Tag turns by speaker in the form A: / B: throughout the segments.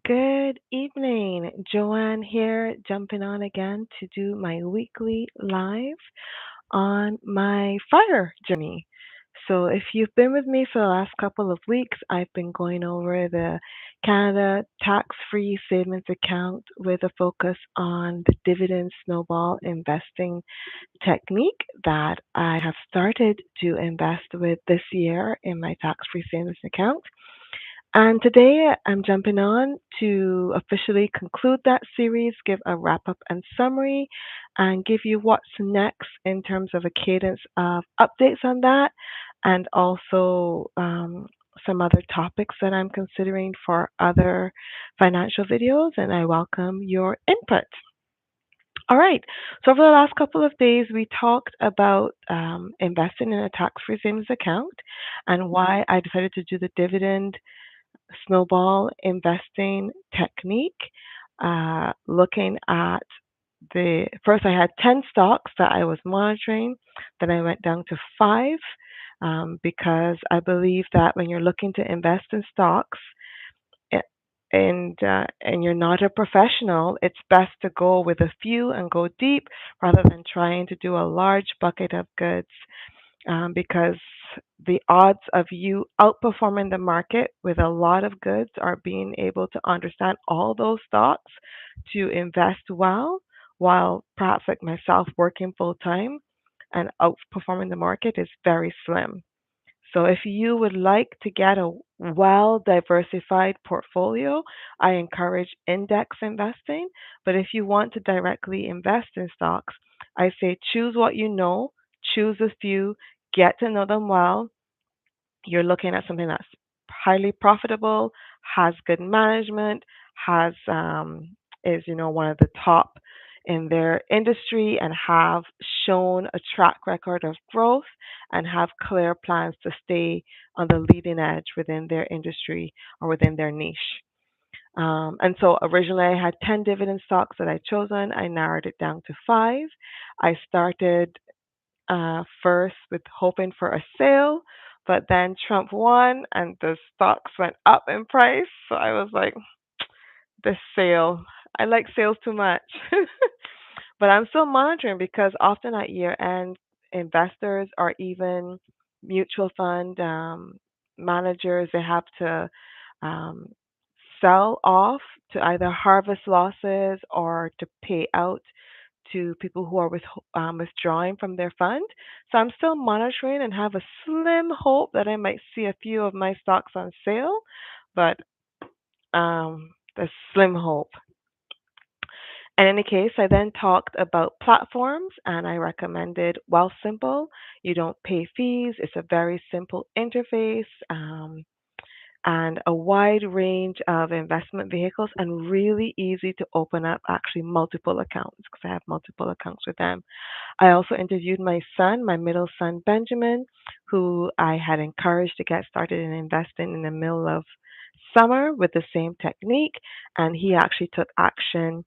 A: Good evening. Joanne here, jumping on again to do my weekly live on my fire journey. So, if you've been with me for the last couple of weeks, I've been going over the Canada tax free savings account with a focus on the dividend snowball investing technique that I have started to invest with this year in my tax free savings account. And today I'm jumping on to officially conclude that series, give a wrap up and summary, and give you what's next in terms of a cadence of updates on that, and also some other topics that I'm considering for other financial videos. And I welcome your input. All right. So over the last couple of days, we talked about investing in a tax-free savings account and why I decided to do the dividend snowball investing technique, looking at the first, I had 10 stocks that I was monitoring, then I went down to five because I believe that when you're looking to invest in stocks, a- and you're not a professional, it's best to go with a few and go deep rather than trying to do a large bucket of goods because the odds of you outperforming the market with a lot of goods are being able to understand all those stocks to invest well, while perhaps like myself working full time and outperforming the market is very slim. So if you would like to get a well diversified portfolio, I encourage index investing. But if you want to directly invest in stocks, I say choose what you know, choose a few, get to know them well. You're looking at something that's highly profitable, has good management, has is one of the top in their industry and have shown a track record of growth and have clear plans to stay on the leading edge within their industry or within their niche. And so originally I had 10 dividend stocks that I chosen. I narrowed it down to five. I started first with hoping for a sale, but then Trump won and the stocks went up in price. So I was like, this sale, I like sales too much. But I'm still monitoring because often at year end, investors or even mutual fund managers, they have to um, sell off to either harvest losses or to pay out to people who are withdrawing from their fund. So I'm still monitoring and have a slim hope that I might see a few of my stocks on sale, but there's slim hope. In any case, I then talked about platforms and I recommended Wealthsimple. You don't pay fees, it's a very simple interface. And a wide range of investment vehicles and really easy to open up actually multiple accounts because I have multiple accounts with them. I also interviewed my son, my middle son Benjamin, who I had encouraged to get started in investing in the middle of summer with the same technique, and he actually took action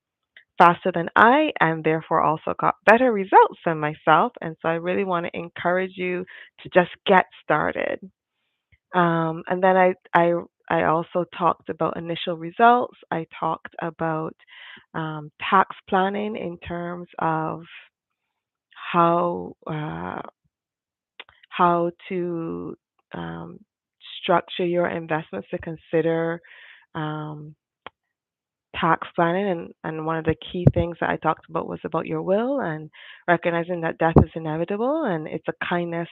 A: faster than I and therefore also got better results than myself. And so I really want to encourage you to just get started. And then I also talked about initial results. I talked about tax planning in terms of how how to um, structure your investments to consider um, tax planning. And one of the key things that I talked about was about your will and recognizing that death is inevitable and it's a kindness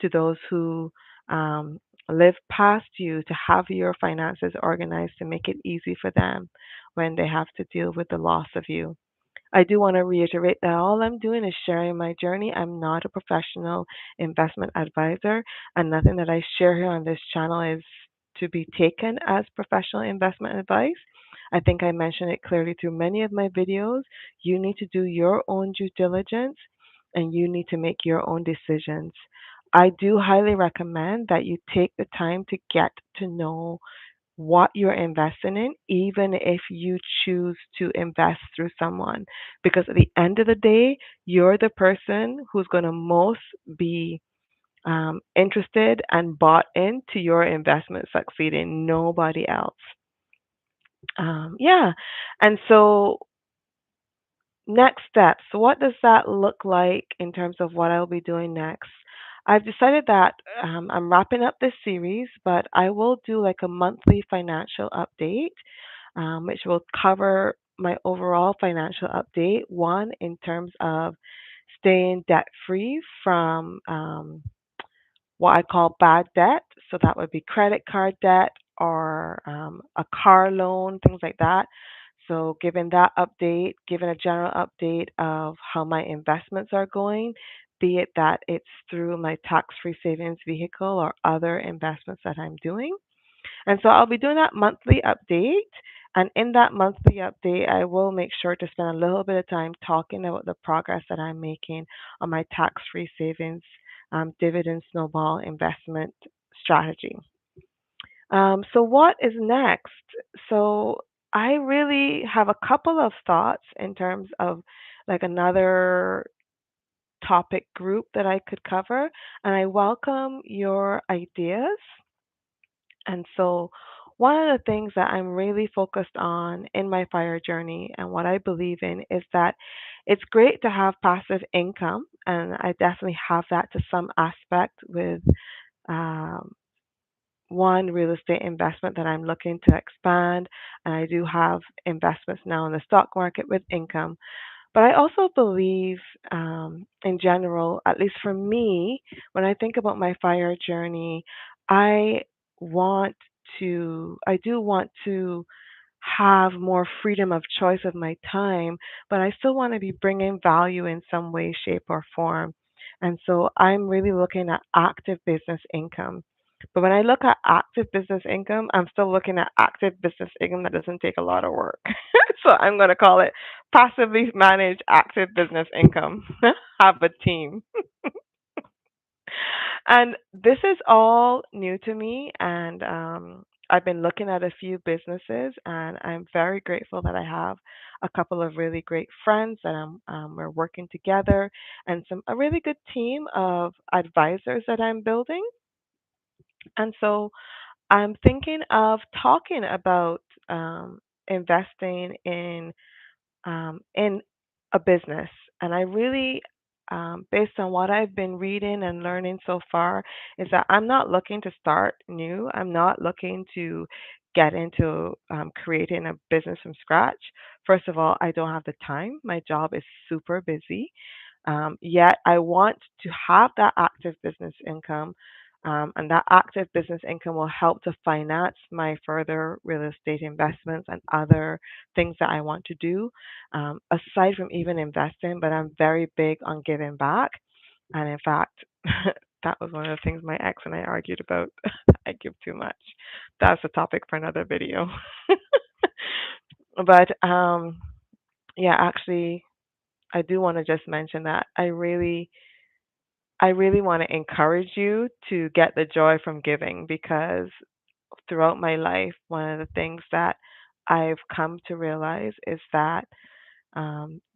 A: to those who um, live past you to have your finances organized to make it easy for them when they have to deal with the loss of you. I do want to reiterate that all I'm doing is sharing my journey. I'm not a professional investment advisor, and nothing that I share here on this channel is to be taken as professional investment advice. I think I mentioned it clearly through many of my videos. You need to do your own due diligence and you need to make your own decisions. I do highly recommend that you take the time to get to know what you're investing in, even if you choose to invest through someone. Because at the end of the day, you're the person who's going to most be interested and bought into your investment succeeding, nobody else. Yeah, and so next steps. So what does that look like in terms of what I'll be doing next? I've decided that I'm wrapping up this series, but I will do like a monthly financial update, which will cover my overall financial update. One, in terms of staying debt free from what I call bad debt. So that would be credit card debt or a car loan, things like that. So, given that update, given a general update of how my investments are going, be it that it's through my tax free savings vehicle or other investments that I'm doing. And so I'll be doing that monthly update. And in that monthly update, I will make sure to spend a little bit of time talking about the progress that I'm making on my tax free savings dividend snowball investment strategy. So, what is next? So, I really have a couple of thoughts in terms of like another topic group that I could cover, and I welcome your ideas. And so, one of the things that I'm really focused on in my fire journey and what I believe in is that it's great to have passive income, and I definitely have that to some aspect with um, one real estate investment that I'm looking to expand, and I do have investments now in the stock market with income. But I also believe, in general, at least for me, when I think about my fire journey, I want I do want to have more freedom of choice of my time, but I still want to be bringing value in some way, shape, or form. And so I'm really looking at active business income. But when I look at active business income, I'm still looking at active business income that doesn't take a lot of work. So I'm going to call it passively managed active business income. Have a team. And this is all new to me, and I've been looking at a few businesses, and I'm very grateful that I have a couple of really great friends that we're working together, and a really good team of advisors that I'm building. And so I'm thinking of talking about investing in a business. And I really, based on what I've been reading and learning so far, is that I'm not looking to start new. I'm not looking to get into creating a business from scratch. First of all, I don't have the time. My job is super busy. Yet I want to have that active business income. And that active business income will help to finance my further real estate investments and other things that I want to do, aside from even investing. But I'm very big on giving back. And in fact, that was one of the things my ex and I argued about. I give too much. That's a topic for another video. But yeah, actually, I do want to just mention that I really want to encourage you to get the joy from giving because throughout my life, one of the things that I've come to realize is that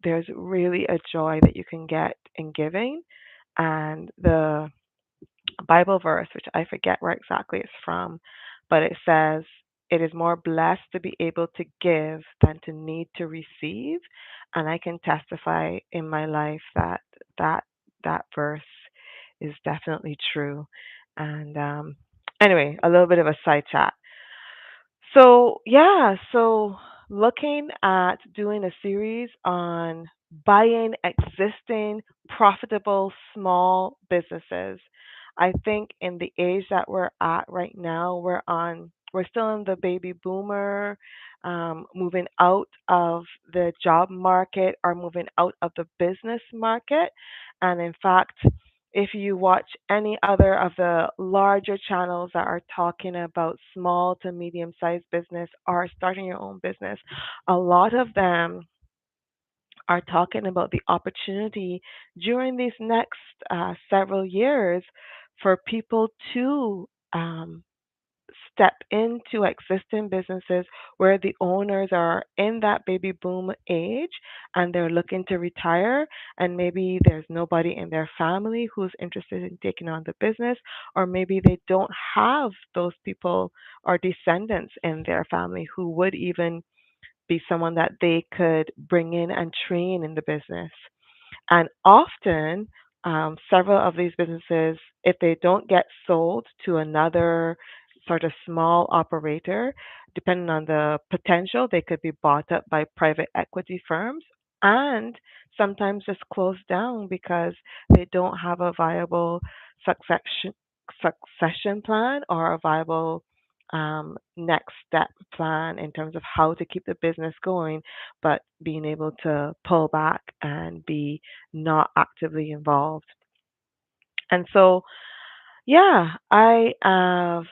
A: there's really a joy that you can get in giving. And the Bible verse, which I forget where exactly it's from, but it says, it is more blessed to be able to give than to need to receive. And I can testify in my life that that, that verse is definitely true. And anyway, a little bit of a side chat. So, yeah, so looking at doing a series on buying existing profitable small businesses. I think in the age that we're at right now, we're still in the baby boomer, moving out of the job market or moving out of the business market. And in fact, if you watch any other of the larger channels that are talking about small to medium sized business or starting your own business, a lot of them are talking about the opportunity during these next several years for people to um, step into existing businesses where the owners are in that baby boom age and they're looking to retire, and maybe there's nobody in their family who's interested in taking on the business, or maybe they don't have those people or descendants in their family who would even be someone that they could bring in and train in the business. And often, several of these businesses, if they don't get sold to another sort of small operator, depending on the potential, they could be bought up by private equity firms and sometimes just close down because they don't have a viable succession succession plan or a viable next step plan in terms of how to keep the business going, but being able to pull back and be not actively involved. And so, yeah, I've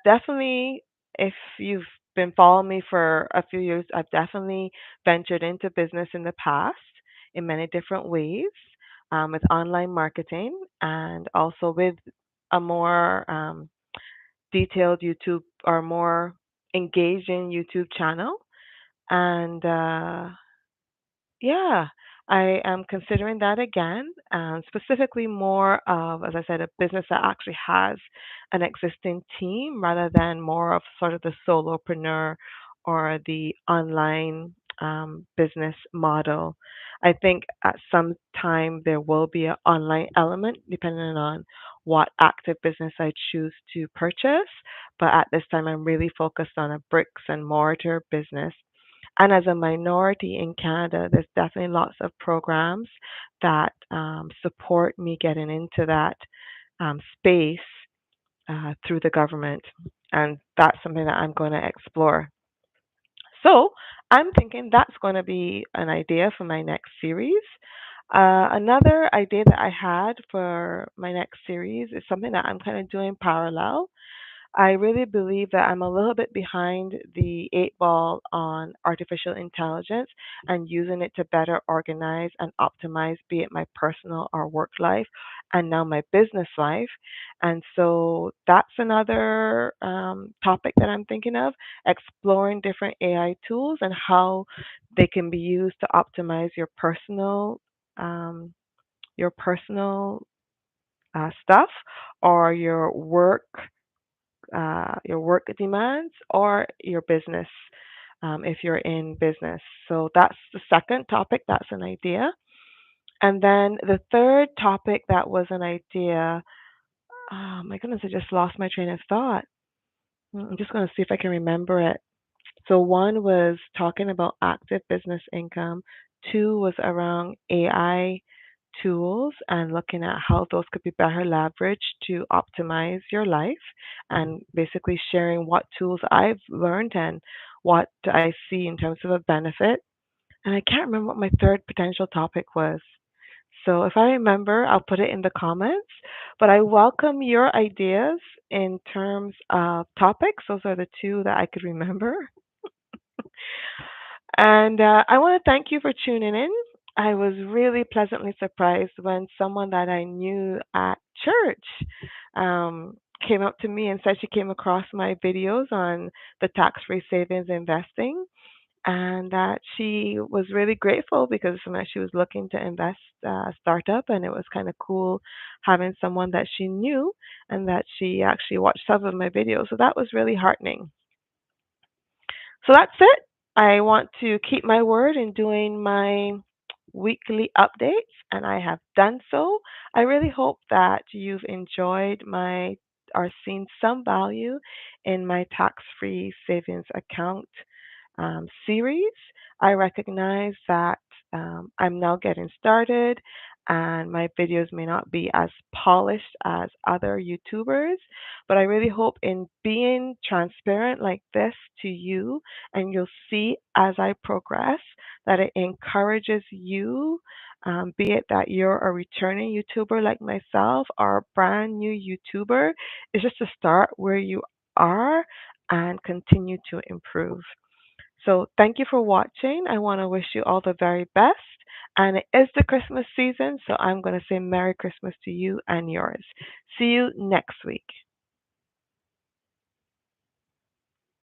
A: definitely, if you've been following me for a few years, I've definitely ventured into business in the past in many different ways, with online marketing and also with a more detailed YouTube or more engaging YouTube channel. And yeah, I am considering that again, specifically more of, as I said, a business that actually has an existing team rather than more of sort of the solopreneur or the online business model. I think at some time there will be an online element depending on what active business I choose to purchase. But at this time, I'm really focused on a bricks and mortar business, and as a minority in Canada, there's definitely lots of programs that support me getting into that space through the government. And that's something that I'm going to explore. So I'm thinking that's going to be an idea for my next series. Another idea that I had for my next series is something that I'm kind of doing parallel. I really believe that I'm a little bit behind the eight ball on artificial intelligence and using it to better organize and optimize, be it my personal or work life, and now my business life. And so that's another topic that I'm thinking of, exploring different AI tools and how they can be used to optimize um, your personal stuff or your work demands or your business if you're in business. So that's the second topic. That's an idea. And then the third topic that was an idea. Oh my goodness, I just lost my train of thought. I'm just going to see if I can remember it. So one was talking about active business income. Two was around AI tools and looking at how those could be better leveraged to optimize your life, and basically sharing what tools I've learned and what I see in terms of a benefit. And I can't remember what my third potential topic was. So if I remember, I'll put it in the comments. But I welcome your ideas in terms of topics. Those are the two that I could remember. And I want to thank you for tuning in. I was really pleasantly surprised when someone that I knew at church um, came up to me and said she came across my videos on the tax free savings investing, and that she was really grateful because she was looking to invest startup, and it was kind of cool having someone that she knew and that she actually watched some of my videos. So that was really heartening. So that's it. I want to keep my word in doing my weekly updates, and I have done so. I really hope that you've enjoyed my or seen some value in my tax free savings account series. I recognize that I'm now getting started and my videos may not be as polished as other YouTubers, but I really hope in being transparent like this to you, and you'll see as I progress that it encourages you. Be it that you're a returning YouTuber like myself or a brand new YouTuber, is just to start where you are and continue to improve. So thank you for watching. I want to wish you all the very best. And it is the Christmas season, so I'm going to say Merry Christmas to you and yours. See you next week.